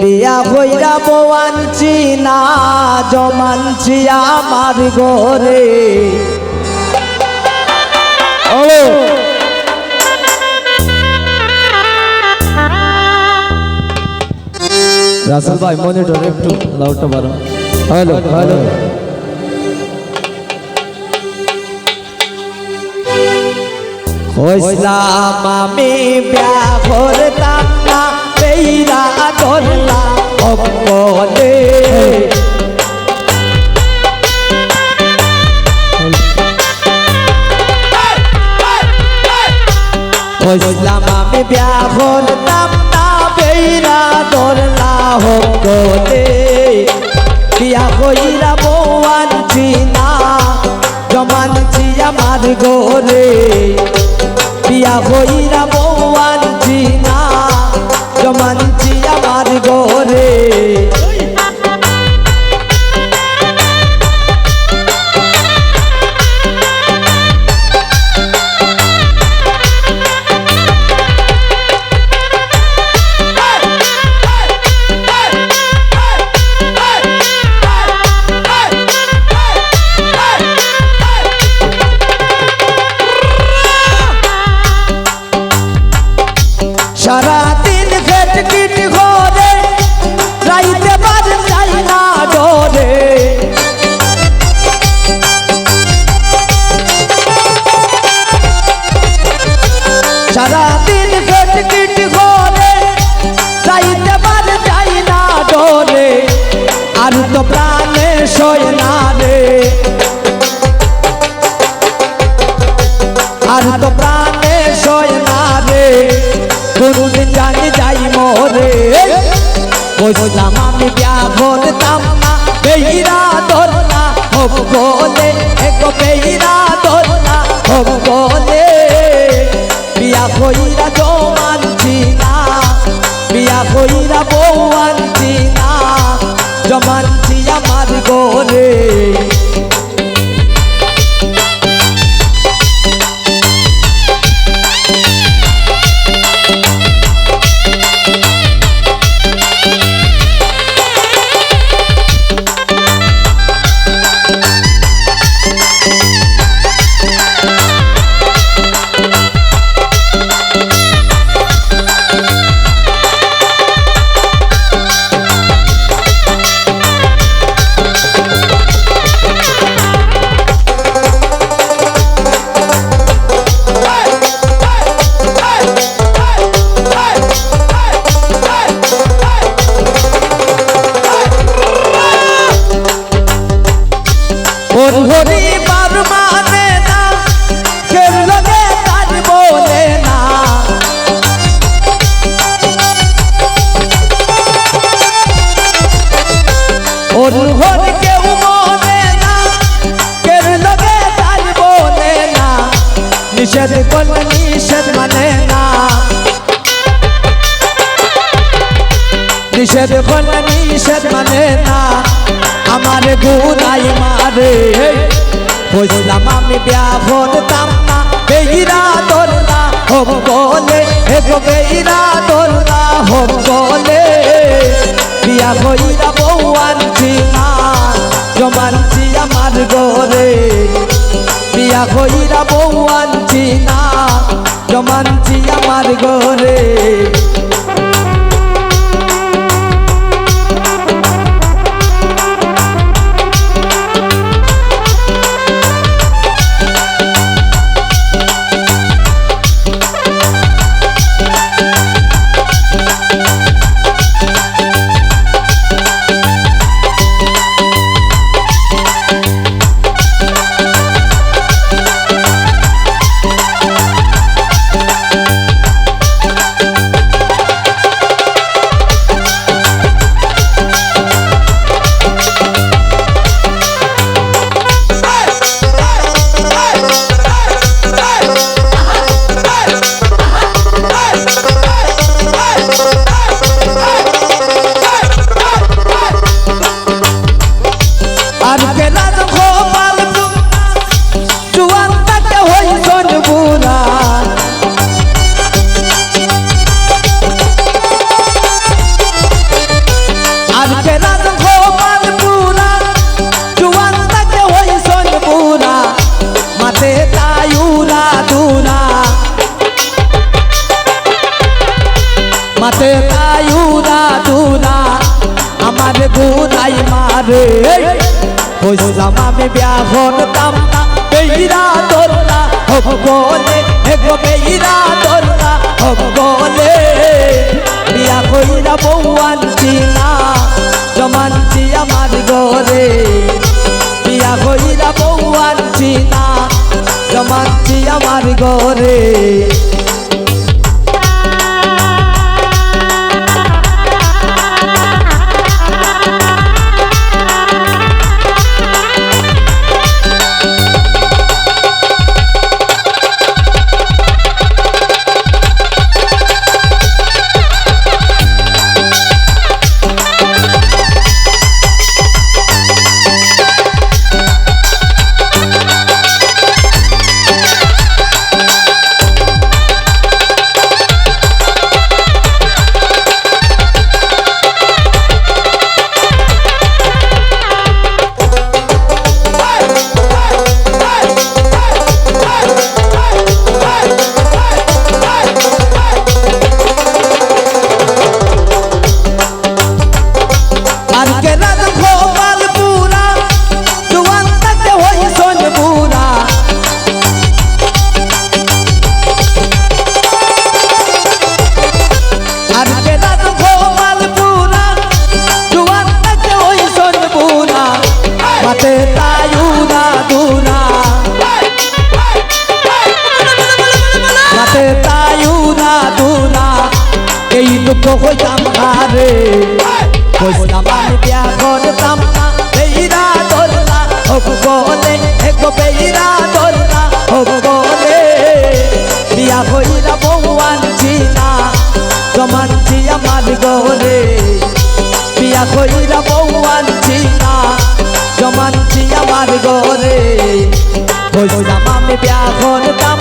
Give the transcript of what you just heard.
বিয়া হইরা বওয়ানছি না জমানছি আমার ঘরে। রাসেল ভাই মনিটর একটু লাউডটা বাড়ো। হ্যালো হ্যালো, হইলাম আমি বিয়া করতাম না বেইরা ধরলাম অপলে। হইলাম আমি বিয়া করতাম না বেইরা ধরলাম অপলে। বিয়া হইরা বওয়ানছি না জমানছি আমার ঘরে। বিয়া হইরা বওয়ানছি না জমানছি আমার ঘরে। সারাদিন খেট কিট করে রাইতে বাজ যাই না ডরে। সারাদিন খেট কিট করে রাইতে বাজ যাই না ডরে। আর তো প্রাণে সয় না রে, আর তো প্রাণে সয় না রে। কোনদিন জানি যাই মরে। বললাম আমি বিয়া করতাম না বেইরা ধরলা হবলে। এগো বেইরা ধরলা হবলে। বিয়া কইরা জমানছি না, বিয়া কইরা বওয়ানছি না জমানছি আমার ঘরে। পরিবার মানে না কেউ লগে তার বলে না। ওর কেউ মনে না কেউ লগে তার বলে না। নিষেধ করলে নিষেধ মানে না, নিষেধ করলে নিষেধ মানে না। আমার গুনাই মারে। বললাম আমি বিয়া করতাম না বেইরা ধরলা হবলে। এগো বেইরা ধরলা হবলে। বিয়া হইরা বওয়ানছি না জমানছি আমার ঘরে। বিয়া হইরা বওয়ানছি না জমানছি আমার ঘরে। তাই উড়া দুরা আমার গুনাই মারে কইলাম আমি বিয়া করতাম না বেইরা দোলা হোক বলে এগো বেইরা দোলা হোক বলে বিয়া কইরা বউ আনছি না জমানছি আমার ঘরে বিয়া কইরা বউ আনছি না জমানছি আমার ঘরে এই দুঃখ হইতাম হারে কইলাম আমি বিয়া করতাম না বেইরা দোলা হোক বলে এগো বেইরা দোলা হোক বলে বিয়া কইরা বউ আনছি না জমানছি আমার ঘরে বিয়া কইরা বউ আনছি না জমানছি আমার ঘরে কইলাম আমি বিয়া করতাম